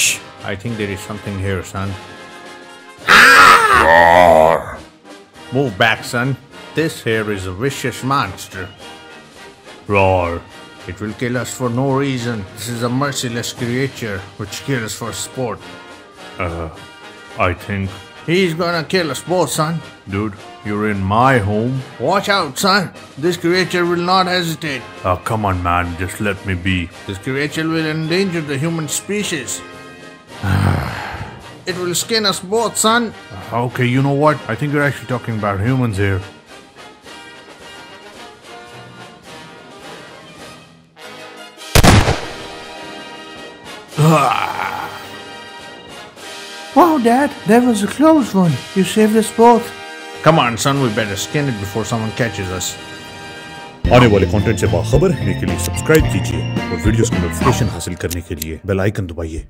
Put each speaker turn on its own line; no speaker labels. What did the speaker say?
Shh, I think there is something here, son.
Roar.
Move back, son. This here is a vicious monster. Roar. It will kill us for no reason. This is a merciless creature which kills for sport.
I think...
He's gonna kill us both, son.
Dude, you're in my home.
Watch out, son. This creature will not hesitate.
Oh, come on, man. Just let me be.
This creature will endanger the human species. It will skin us both, son.
Okay, you know what? I think you're actually talking about humans here.
Wow, Dad, that was a close one. You saved us both.
Come on, son, we better skin it before someone catches us.
आने वाले content से बाखबर रहने के लिए subscribe कीजिए और videos की notification हासिल करने के लिए बेल आइकन दबाइए।